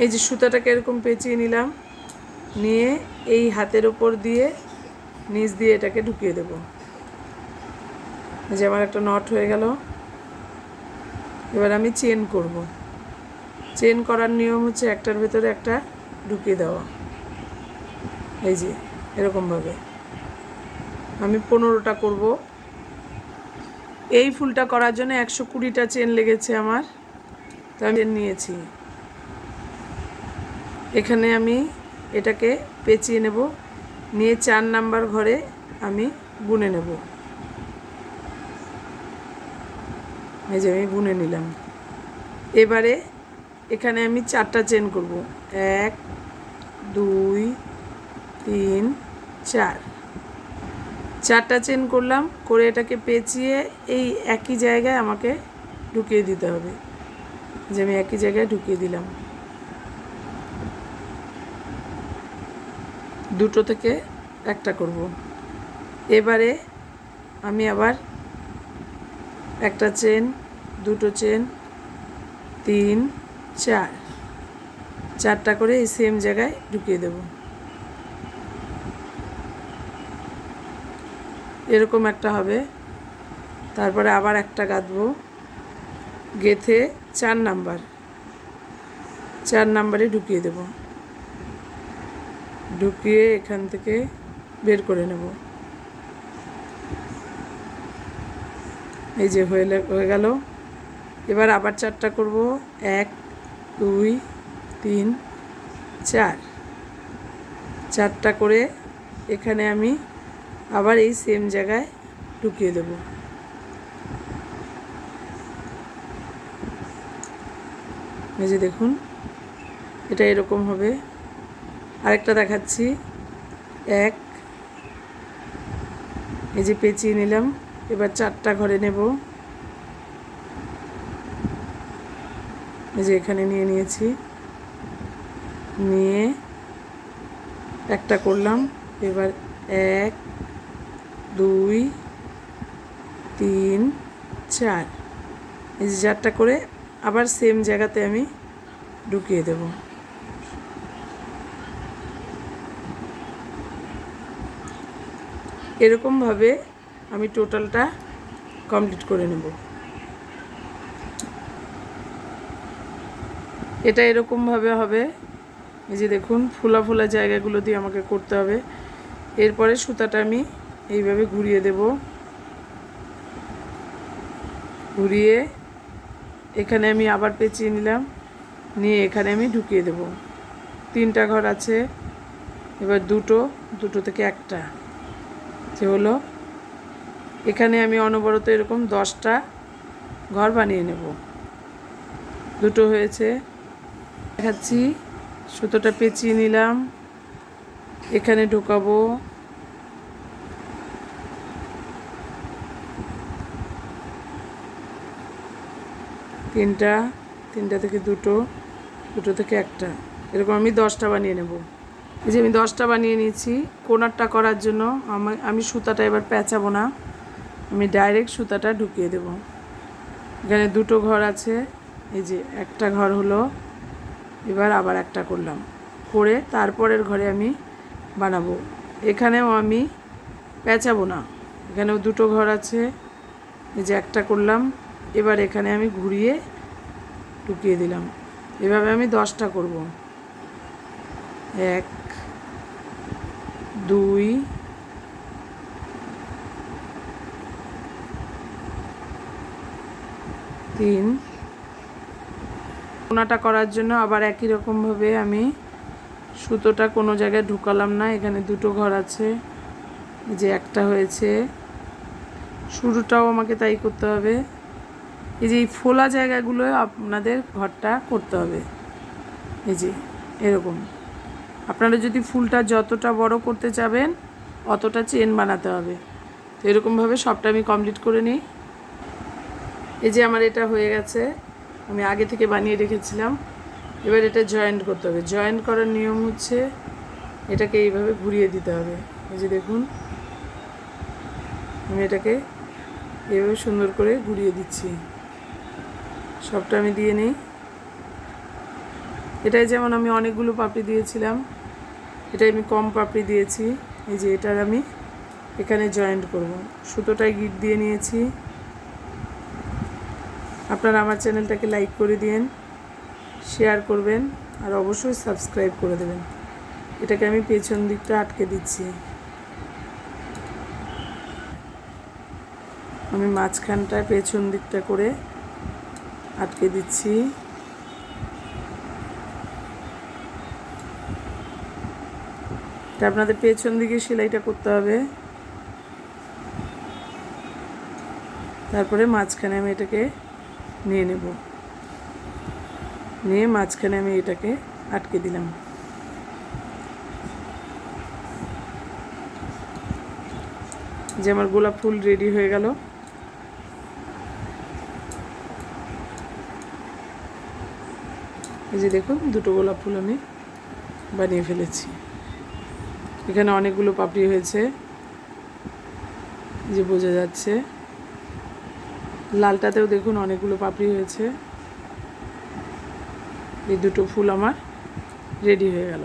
এই যে সুতাটাকে এরকম পেঁচিয়ে নিলাম, নিয়ে এই হাতের ওপর দিয়ে নিচ দিয়ে এটাকে ঢুকিয়ে দেব। এই যে আমার একটা নট হয়ে গেল। এবার আমি চেন করব। চেন করার নিয়ম হচ্ছে একটার ভেতরে একটা ঢুকিয়ে দেওয়া। এই যে এরকমভাবে আমি 15টা করব। এই ফুলটা করার জন্য 120টা চেন লেগেছে আমার, তো আমি চেন নিয়েছি। এখানে আমি এটাকে পেঁচিয়ে নেব, নিয়ে 4 নাম্বার ঘরে আমি বুনে নেব। এই যে আমি বুনে নিলাম। এবারে এখানে আমি 4টা চেন করব, 1 2 3 4। 4টা চেন করলাম, করে এটাকে পেঁচিয়ে এই একই জায়গায় আমাকে ঢুকিয়ে দিতে হবে। যে আমি একই জায়গায় ঢুকিয়ে দিলাম। দুটো থেকে একটা করব। এবারে আমি আবার একটা চেন, দুটো চেন, 3 4, 4টা করে এই সেম জায়গায় ঢুকিয়ে দেব। এরকম একটা হবে। তারপরে আবার একটা গাঁথবো, গেঁথে 4 নাম্বারে ঢুকিয়ে দেব। ঢুকিয়ে এখান থেকে বের করে নেব। এই যে হয়ে গেল। এবার আবার 4টা করব, 1 2 3 4। 4টা করে এখানে আমি আবার এই সেম জায়গায় ঢুকিয়ে দেব। এই যে দেখুন, এটা এরকম হবে। আরেকটা দেখাচ্ছি। 1, এই যে পেঁচিয়ে নিলাম। এবার 4টা ঘরে নেব। এই যে এখানে নিয়ে নিয়েছি, নিয়ে একটা করলাম। এবার 1 2 3 4, এই যে 4টা করে আবার সেম জায়গাতে আমি ঢুকিয়ে দেব। এরকমভাবে আমি টোটালটা কমপ্লিট করে নেব। এটা এরকমভাবে হবে। এই যে দেখুন, ফোলা ফোলা জায়গাগুলো দিয়ে আমাকে করতে হবে। এরপরে সুতাটা আমি এইভাবে ঘুরিয়ে দেব। ঘুরিয়ে এখানে আমি আবার পেঁচিয়ে নিলাম, নিয়ে এখানে আমি ঢুকিয়ে দেব। 3টা ঘর আছে। এবার দুটো থেকে একটা যে হলো। এখানে আমি অনবরত এরকম 10টা ঘর বানিয়ে নেব। দুটো হয়েছে, দেখাচ্ছি। সুতোটা পেঁচিয়ে নিলাম, এখানে ঢোকাবো। তিনটা থেকে দুটো থেকে একটা, এরকম আমি 10টা বানিয়ে নেব। এই যে আমি 10টা বানিয়ে নিয়েছি। কোণারটা করার জন্য আমি সুতাটা এবার পেঁচাবো না, আমি ডাইরেক্ট সুতাটা ঢুকিয়ে দেব। এখানে 2টো ঘর আছে। এই যে একটা ঘর হলো। এবার আবার একটা করলাম, করে তারপরের ঘরে আমি বানাবো। এখানেও আমি পেঁচাবো না, এখানেও 2টো ঘর আছে। এই যে একটা করলাম। এবার এখানে আমি ঘুরিয়ে ঢুকিয়ে দিলাম। এভাবে আমি 10টা করব। 1 2 3। কোণাটা করার জন্য আবার একই রকমভাবে আমি সুতোটা কোনো জায়গায় ঢুকালাম না। এখানে 2টো ঘর আছে। এই যে একটা হয়েছে। শুরুটাও আমাকে তাই করতে হবে। এই যে এই ফোলা জায়গাগুলো আপনাদের ঘরটা করতে হবে। এই যে এরকম আপনারা যদি ফুলটা যতটা বড় করতে চাবেন অতটা চেন বানাতে হবে। তো এরকমভাবে সবটা আমি কমপ্লিট করে নিই। এই যে আমার এটা হয়ে গেছে, আমি আগে থেকে বানিয়ে রেখেছিলাম। এবার এটা জয়েন্ট করতে হবে। জয়েন্ট করার নিয়ম হচ্ছে এটাকে এইভাবে ঘুরিয়ে দিতে হবে। এই যে দেখুন, আমি এটাকে এইভাবে সুন্দর করে ঘুরিয়ে দিচ্ছি। সবটা আমি দিয়ে নিই। এটাই যেমন আমি অনেকগুলো পাপড়ি দিয়েছিলাম, এটাই আমি কম পাপড়ি দিয়েছি। এই যে এটার আমি এখানে জয়েন্ট করব, সুতোটায় গিট দিয়ে নিয়েছি। আপনারা আমার চ্যানেলটাকে লাইক করে দিন, শেয়ার করবেন আর অবশ্যই সাবস্ক্রাইব করে দেবেন। এটাকে আমি পেছন দিকটা আটকে দিচ্ছি। আমি মাঝখানটায় পেছন দিকটা করে আটকে দিচ্ছি। এটা আপনাদের পেছন দিকে সেলাইটা করতে হবে। তারপরে মাঝখানে আমি এটাকে নিয়ে নেব, নিয়ে মাঝখানে আমি এটাকে আটকে দিলাম। যে আমার গোলাপ ফুল রেডি হয়ে গেল। এই যে দেখুন, দুটো গোলাপ ফুল আমি বানিয়ে ফেলেছি। এখানে অনেকগুলো পাপড়ি হয়েছে, যে বোঝা যাচ্ছে। লালটাতেও দেখুন অনেকগুলো পাপড়ি হয়েছে। এই দুটো ফুল আমার রেডি হয়ে গেল।